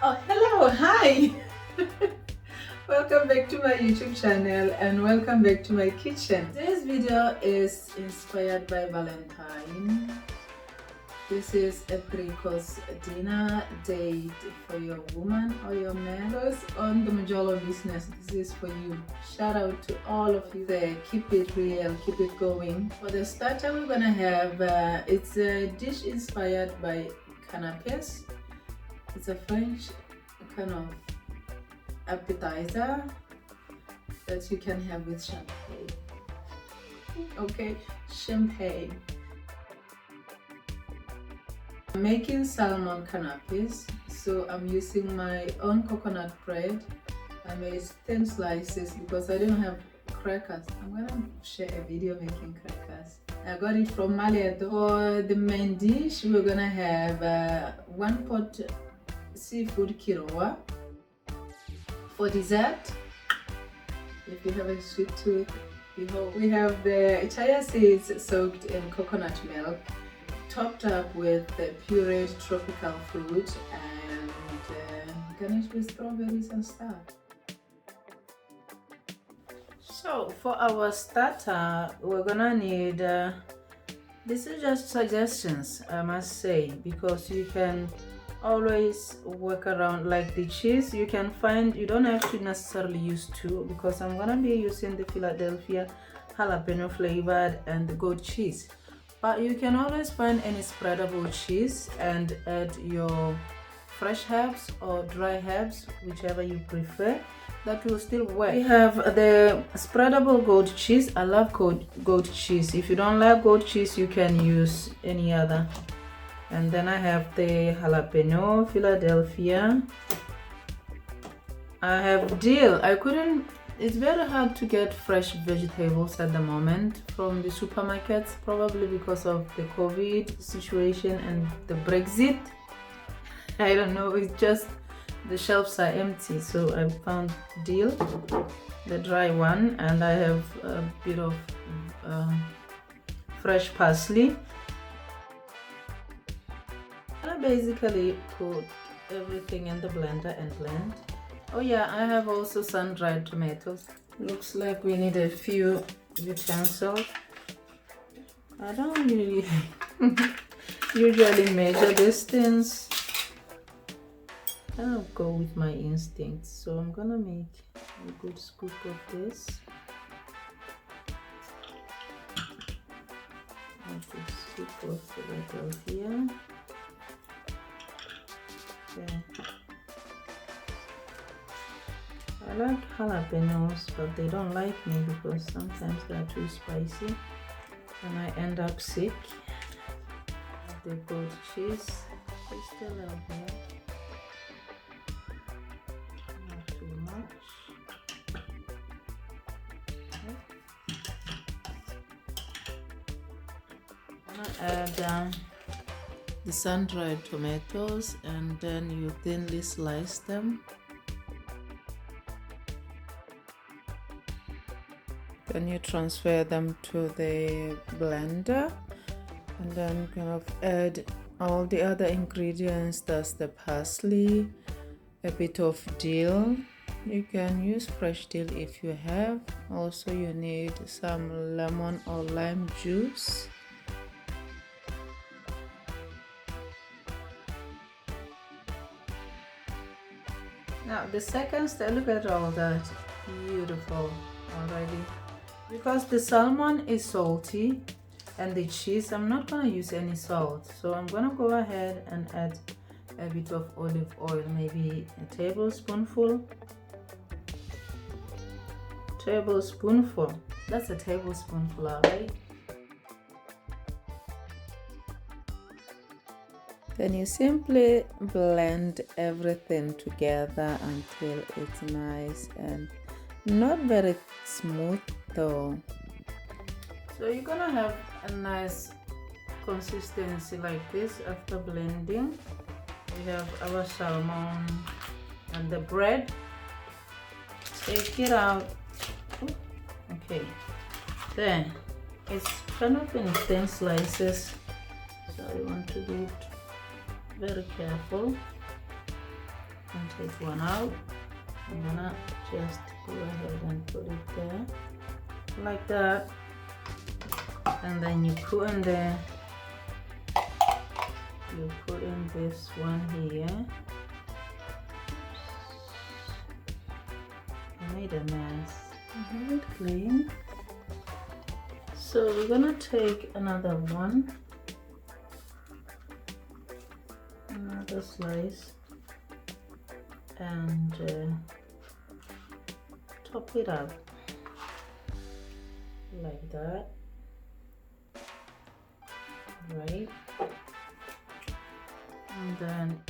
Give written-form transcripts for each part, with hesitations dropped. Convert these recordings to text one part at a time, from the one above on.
Oh, hello, hi. Welcome back to my YouTube channel and welcome back to my kitchen. Today's video is inspired by Valentine. This is a three-course dinner date for your woman or your man. Those on the Majolo business, this is for you. Shout out to all of you there. Keep it real, keep it going. For the starter, we're gonna have it's a dish inspired by canapés. It's a French kind of appetizer that you can have with champagne. Okay, champagne. I'm making salmon canapés, so I'm using my own coconut bread. I made thin slices because I didn't have crackers. I'm gonna share a video making crackers. I got it from Maliato. For the main dish, we're gonna have 1 pot seafood quinoa. For dessert, if you have a sweet tooth, we have the chia seeds soaked in coconut milk, topped up with the pureed tropical fruit and garnished with strawberries and stuff. So for our starter, we're gonna need, this is just suggestions, I must say, because you can always work around. Like the cheese, you can find, you don't have to necessarily use two, because I'm gonna be using the Philadelphia jalapeno flavored and the goat cheese, but you can always find any spreadable cheese and add your fresh herbs or dry herbs, whichever you prefer. That will still work. We have the spreadable goat cheese. I love goat cheese. If you don't like goat cheese, you can use any other. And then I have the jalapeno Philadelphia. I have dill. It's very hard to get fresh vegetables at the moment from the supermarkets, probably because of the COVID situation and the Brexit. I don't know, it's just the shelves are empty. So I found dill, the dry one, and I have a bit of fresh parsley. I basically put everything in the blender and blend. Oh yeah, I have also sun-dried tomatoes. Looks like we need a few utensils. I don't really usually measure these things. I'll go with my instincts. So I'm gonna make a good scoop of this. A good scoop of Philadelphia. Okay. I like jalapenos, but they don't like me because sometimes they're too spicy and I end up sick. The goat cheese is still out here. Not too much. Okay. I'm gonna add the sun-dried tomatoes, and then you thinly slice them. Then you transfer them to the blender, and then kind of add all the other ingredients. That's the parsley, a bit of dill. You can use fresh dill if you have. Also you need some lemon or lime juice. Now the second step, look at all that, beautiful already. Because the salmon is salty and the cheese, I'm not gonna use any salt. So I'm gonna go ahead and add a bit of olive oil, maybe a tablespoonful. That's a tablespoonful, alright? Then you simply blend everything together until it's nice and not very smooth though. So you're gonna have a nice consistency like this after blending. We have our salmon and the bread. Take it out. Okay, then it's kind of in thin slices, so you want to be very careful. and take one out. I'm gonna just go ahead and put it there like that, and then you put in there, you put in this one here. I made a mess. I have it clean. So we're gonna take another one, another slice, and top it up like that, right? And then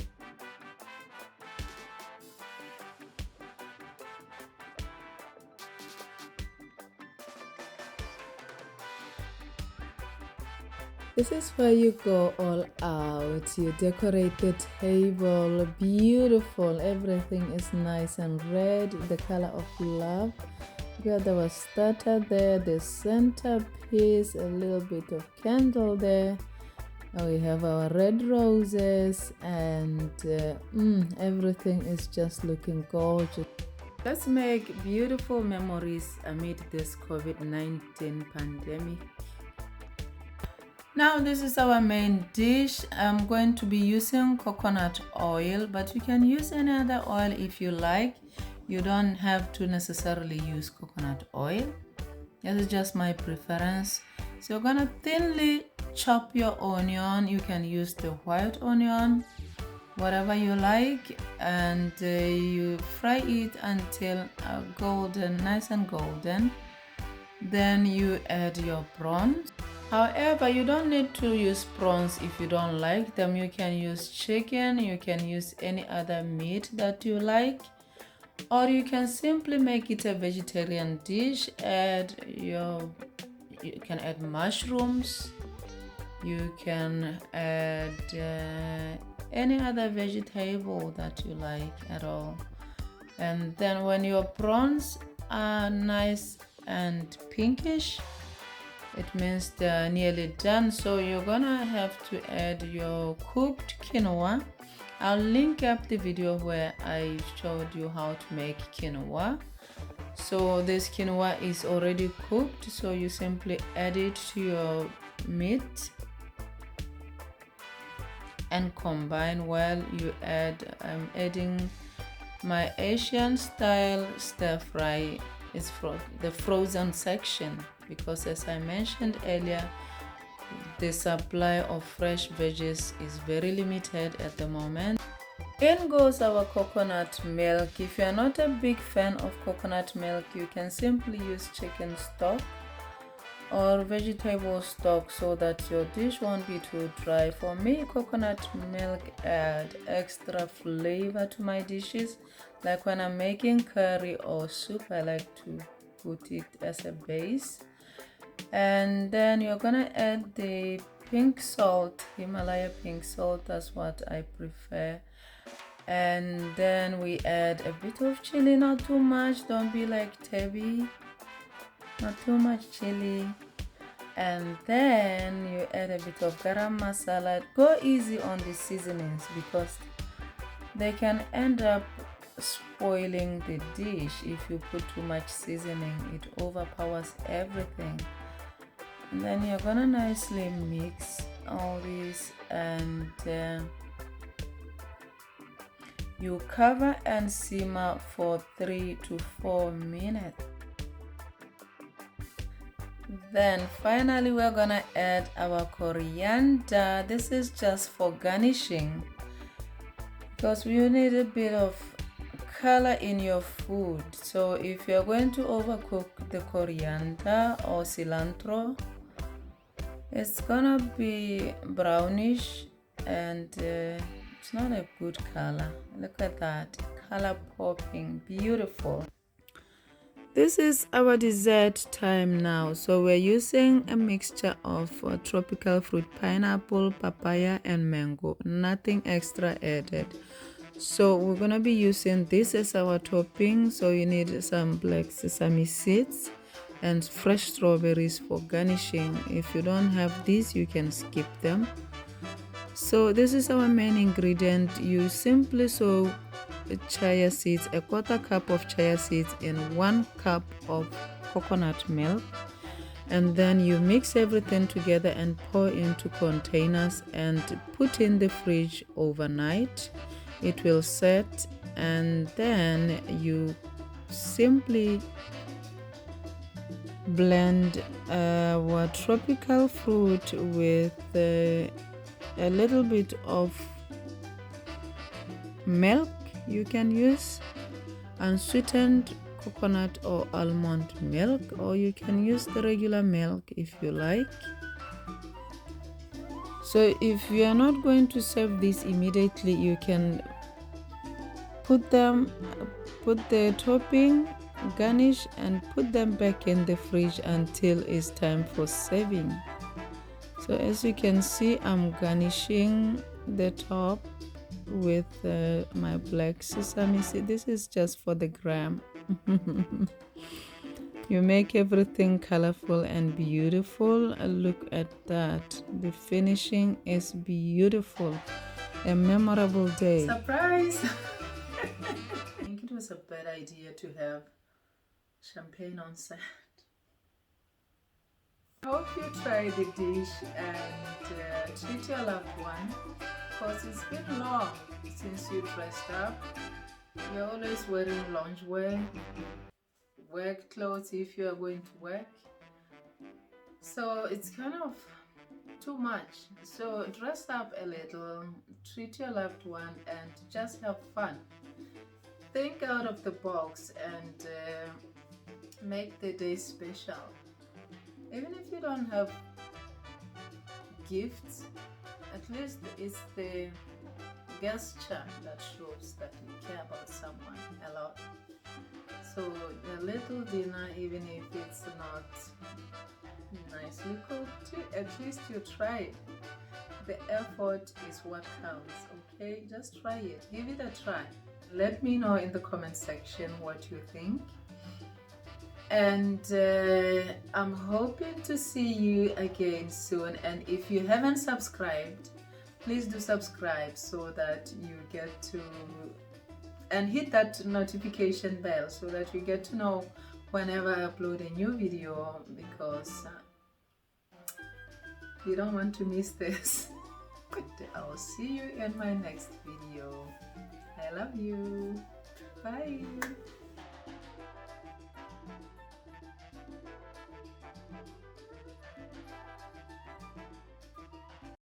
this is where you go all out. You decorate the table, beautiful. Everything is nice and red, the color of love. We got our starter there, the centerpiece, a little bit of candle there. And we have our red roses, and everything is just looking gorgeous. Let's make beautiful memories amid this COVID-19 pandemic. Now this is our main dish. I'm going to be using coconut oil, but you can use any other oil if you like. You don't have to necessarily use coconut oil. This is just my preference. So you're gonna thinly chop your onion. You can use the white onion, whatever you like, and you fry it until golden, nice and golden. Then you add your prawns. However, you don't need to use prawns if you don't like them. You can use chicken, you can use any other meat that you like, or you can simply make it a vegetarian dish. You can add mushrooms, you can add any other vegetable that you like at all. And then when your prawns are nice and pinkish, it means they're nearly done. So you're gonna have to add your cooked quinoa. I'll link up the video where I showed you how to make quinoa. So this quinoa is already cooked, so you simply add it to your meat and combine well. I'm adding my Asian style stir fry. It's from the frozen section, because as I mentioned earlier, the supply of fresh veggies is very limited at the moment. In goes our coconut milk. If you are not a big fan of coconut milk, you can simply use chicken stock or vegetable stock so that your dish won't be too dry. For me, coconut milk adds extra flavor to my dishes. Like when I'm making curry or soup, I like to put it as a base. And then you're gonna add the pink salt, Himalaya pink salt, that's what I prefer. And then we add a bit of chili, not too much, don't be like Tebi, not too much chili. And then you add a bit of garam masala. Go easy on the seasonings because they can end up spoiling the dish if you put too much seasoning. It overpowers everything. And then you're gonna nicely mix all this, and you cover and simmer for 3 to 4 minutes. Then finally we're gonna add our coriander. This is just for garnishing, because you need a bit of color in your food. So if you're going to overcook the coriander or cilantro, it's gonna be brownish, and it's not a good color. Look at that, color popping, beautiful. This is our dessert time now. So we're using a mixture of tropical fruit, pineapple, papaya, and mango. Nothing extra added. So we're gonna be using this as our topping. So you need some black sesame seeds and fresh strawberries for garnishing. If you don't have these, you can skip them. So this is our main ingredient. You simply soak chia seeds, a quarter cup of chia seeds in 1 cup of coconut milk, and then you mix everything together and pour into containers and put in the fridge overnight. It will set, and then you simply blend our tropical fruit with a little bit of milk you can use, unsweetened coconut or almond milk, or you can use the regular milk if you like. So if you are not going to serve this immediately, you can put the topping, garnish, and put them back in the fridge until it's time for serving. So as you can see, I'm garnishing the top with my black sesame seed. This is just for the gram. You make everything colorful and beautiful. Look at that. The finishing is beautiful. A memorable day. Surprise! I think it was a bad idea to have champagne on set. I hope you try the dish and treat your loved one, because it's been long since you dressed up. You're always wearing loungewear, work clothes if you are going to work. So it's kind of too much. So dress up a little, treat your loved one, and just have fun. Think out of the box and make the day special. Even if you don't have gifts, at least it's the gesture that shows that you care about someone a lot. So a little dinner, even if it's not nicely cooked, at least you try it. The effort is what counts, okay? Just try it, give it a try. Let me know in the comment section what you think. And I'm hoping to see you again soon. And if you haven't subscribed, please do subscribe so that you get to, and hit that notification bell so that you get to know whenever I upload a new video, because you don't want to miss this. I'll see you in my next video. I love you. Bye.